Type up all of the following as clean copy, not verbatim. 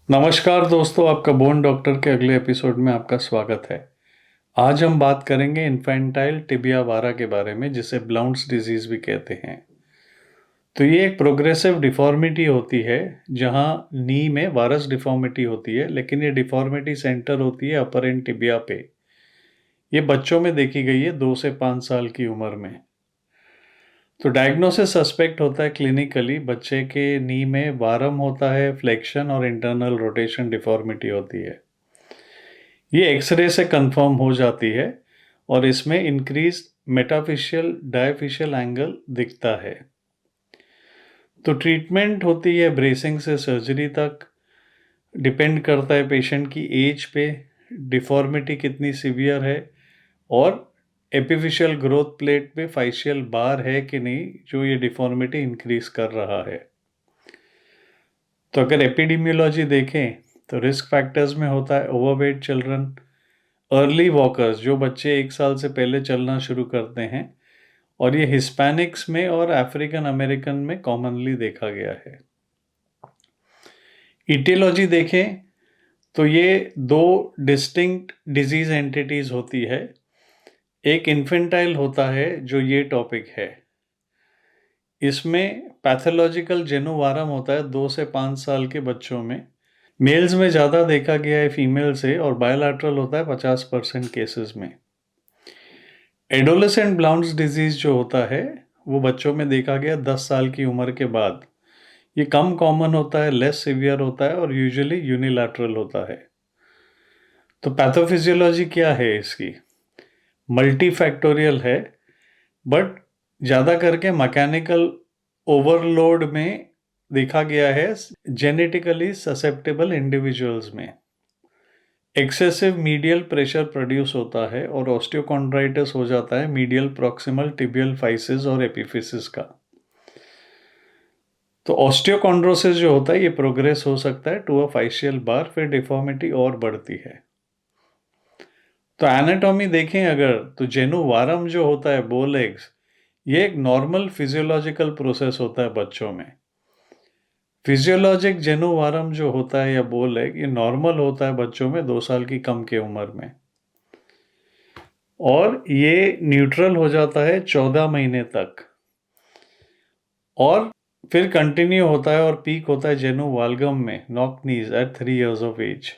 नमस्कार दोस्तों, आपका बोन डॉक्टर के अगले एपिसोड में आपका स्वागत है। आज हम बात करेंगे इन्फेंटाइल टिबिया वारा के बारे में, जिसे ब्लाउंस डिजीज भी कहते हैं। तो ये एक प्रोग्रेसिव डिफॉर्मिटी होती है जहां नी में वारस डिफॉर्मिटी होती है, लेकिन ये डिफॉर्मिटी सेंटर होती है अपर एंड टिबिया पे। ये बच्चों में देखी गई है 2 से 5 साल की उम्र में। तो डायग्नोसिस सस्पेक्ट होता है क्लिनिकली, बच्चे के नी में वारम होता है, फ्लेक्शन और इंटरनल रोटेशन डिफॉर्मिटी होती है। ये एक्सरे से कंफर्म हो जाती है और इसमें इंक्रीज मेटाफिशियल डायफिशियल एंगल दिखता है। तो ट्रीटमेंट होती है ब्रेसिंग से सर्जरी तक, डिपेंड करता है पेशेंट की एज पे, डिफॉर्मिटी कितनी सीवियर है और एपिफिशियल ग्रोथ प्लेट पे फाइशियल बार है कि नहीं, जो ये डिफॉर्मिटी इंक्रीज कर रहा है। तो अगर एपिडेमियोलॉजी देखें तो रिस्क फैक्टर्स में होता है ओवरवेट चिल्ड्रन, अर्ली वॉकर्स, जो बच्चे 1 साल से पहले चलना शुरू करते हैं, और ये हिस्पैनिक्स में और अफ्रीकन अमेरिकन में कॉमनली देखा गया है। इटियोलॉजी देखें तो ये दो डिस्टिंक्ट डिजीज एंटिटीज होती है। एक इन्फेंटाइल होता है जो ये टॉपिक है, इसमें पैथोलॉजिकल जेनोवारम होता है 2 से 5 साल के बच्चों में। मेल्स में ज़्यादा देखा गया है फीमेल से, और बायोलैटरल होता है 50% केसेस में। एडोलेसेंट ब्लाउंस डिजीज जो होता है वो बच्चों में देखा गया 10 साल की उम्र के बाद। ये कम कॉमन होता है, लेस सिवियर होता है और यूजुअली यूनिलैटरल होता है। तो पैथोफिजियोलॉजी क्या है इसकी? मल्टीफैक्टोरियल है, बट ज़्यादा करके मैकेनिकल ओवरलोड में देखा गया है जेनेटिकली ससेप्टेबल इंडिविजुअल्स में। एक्सेसिव मीडियल प्रेशर प्रोड्यूस होता है और ऑस्टियोकॉन्ड्राइटिस हो जाता है मीडियल प्रॉक्सिमल टिबियल फाइसिस और एपिफिसिस का। तो ऑस्टियोकॉन्ड्रोसिस जो होता है ये प्रोग्रेस हो सकता है टू अ फाइशियल बार, फिर डिफॉर्मिटी और बढ़ती है। तो एनाटॉमी देखें अगर, तो जेनुवारम जो होता है बो लेग्स, ये एक नॉर्मल फिजियोलॉजिकल प्रोसेस होता है बच्चों में। फिजियोलॉजिक जेनुवारम जो होता है या बो लेग, ये नॉर्मल होता है बच्चों में 2 साल की कम के उम्र में, और ये न्यूट्रल हो जाता है 14 महीने तक, और फिर कंटिन्यू होता है और पीक होता है जेनु वाल्गम में knock knees at 3 years of age.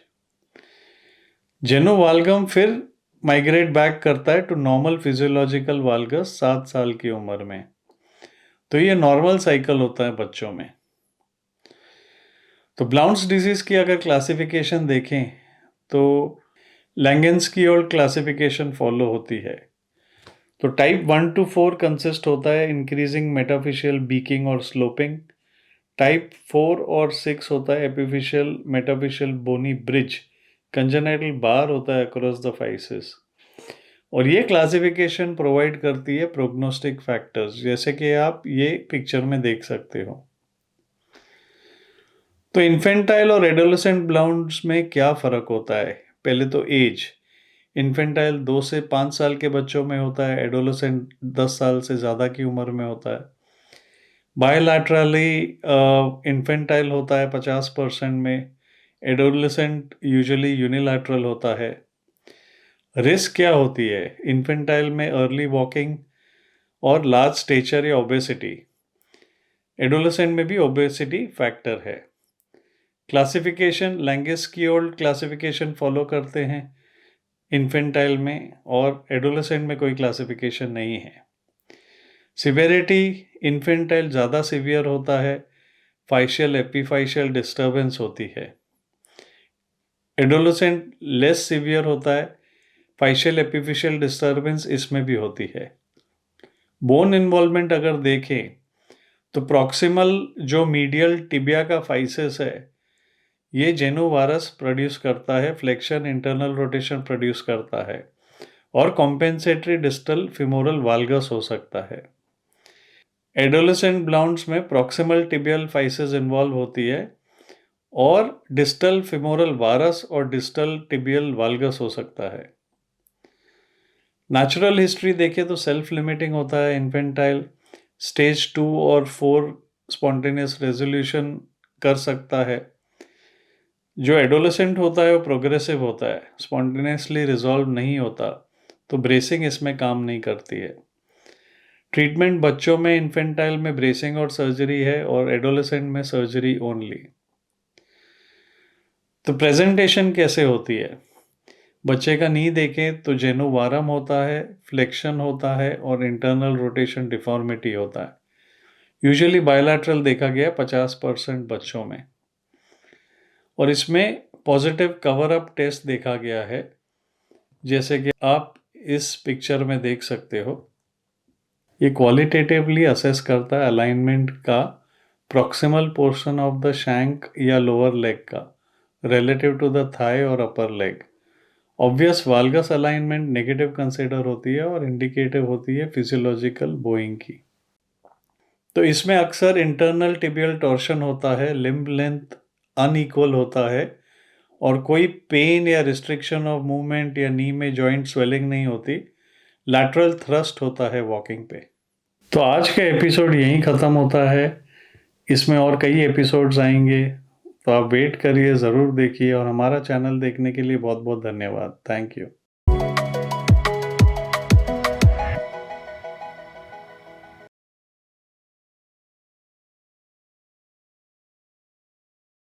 Genu valgum फिर माइग्रेट बैक करता है टू नॉर्मल फिजियोलॉजिकल वाल्गस 7 साल की उम्र में। तो ये नॉर्मल साइकिल होता है बच्चों में। तो ब्लाउंस डिजीज की अगर क्लासिफिकेशन देखें तो लैंगेंस्की और क्लासिफिकेशन फॉलो होती है। तो टाइप 1 to 4 कंसिस्ट होता है इंक्रीजिंग मेटाफिशियल बीकिंग और स्लोपिंग। टाइप 4 और 6 होता है एपिफिशियल मेटाफिशियल बोनी ब्रिज, कंजेनाइटल बार होता है अक्रॉस द फाइसिस। और ये क्लासिफिकेशन प्रोवाइड करती है प्रोग्नोस्टिक फैक्टर्स, जैसे कि आप ये पिक्चर में देख सकते हो। तो इन्फेंटाइल और एडोलेसेंट ब्लाउंस में क्या फ़र्क होता है? पहले तो एज। इन्फेंटाइल 2 से 5 साल के बच्चों में होता है, एडोलेसेंट 10 साल से ज़्यादा की उम्र में होता है। बायोलैटरली इन्फेंटाइल होता है 50% में, एडोलेसेंट यूजुअली यूनिलैटरल होता है। रिस्क क्या होती है इन्फेंटाइल में? अर्ली वॉकिंग और लार्ज स्टेचर या ओबेसिटी। एडोलेसेंट में भी ओबेसिटी फैक्टर है। क्लासिफिकेशन लैंगेस्की ओल्ड क्लासिफिकेशन फॉलो करते हैं इन्फेंटाइल में, और एडोलेसेंट में कोई क्लासिफिकेशन नहीं है। सिवियरिटी इन्फेंटाइल ज़्यादा सिवियर होता है, फाइशियल एपीफाइशियल डिस्टर्बेंस होती है। एडोलेसेंट लेस सिवियर होता है, फाइशियल एपीफिशियल डिस्टर्बेंस इसमें भी होती है। बोन इन्वॉल्वमेंट अगर देखें तो प्रॉक्सिमल जो मीडियल टिबिया का फाइसिस है, ये जेनोवारस प्रोड्यूस करता है, फ्लेक्शन इंटरनल रोटेशन प्रोड्यूस करता है, और कॉम्पेंसेटरी डिस्टल फिमोरल वाल्गस हो सकता है। एडोलेसेंट ब्लाउंस में प्रॉक्सिमल टिबियल फाइसिस इन्वॉल्व होती है, और डिस्टल फिमोरल वारस और डिस्टल टिबियल वाल्गस हो सकता है। नेचुरल हिस्ट्री देखें तो सेल्फ लिमिटिंग होता है इन्फेंटाइल, स्टेज 2 और 4 स्पॉन्टेनियस रेजोल्यूशन कर सकता है। जो एडोलेसेंट होता है वो प्रोग्रेसिव होता है, स्पॉन्टेनियसली रिजॉल्व नहीं होता, तो ब्रेसिंग इसमें काम नहीं करती है। ट्रीटमेंट बच्चों में इन्फेंटाइल में ब्रेसिंग और सर्जरी है और एडोलेसेंट में सर्जरी ओनली। तो प्रेजेंटेशन कैसे होती है? बच्चे का नी देखें तो जेनु वारम होता है, फ्लेक्शन होता है और इंटरनल रोटेशन डिफॉर्मिटी होता है। यूजुअली बायलैटरल देखा गया 50% बच्चों में, और इसमें पॉजिटिव कवर अप टेस्ट देखा गया है, जैसे कि आप इस पिक्चर में देख सकते हो। ये क्वालिटेटिवली असेस करता है अलाइनमेंट का proximal portion of the shank या लोअर लेग का रिलेटिव टू द थाई और upper leg. Obvious valgus alignment negative consider होती है और इंडिकेटिव होती है फिजियोलॉजिकल बोइंग की। तो इसमें अक्सर इंटरनल टिबियल टॉर्शन होता है, लिम्ब लेंथ अनइक्वल होता है और कोई पेन या रिस्ट्रिक्शन ऑफ मूवमेंट या नी में जॉइंट स्वेलिंग नहीं होती। लैटरल थ्रस्ट होता है वॉकिंग पे। तो आज का एपिसोड यहीं ख़त्म होता है। इसमें और कई एपिसोड्स आएंगे, तो आप वेट करिए, ज़रूर देखिए, और हमारा चैनल देखने के लिए बहुत बहुत धन्यवाद। Thank you.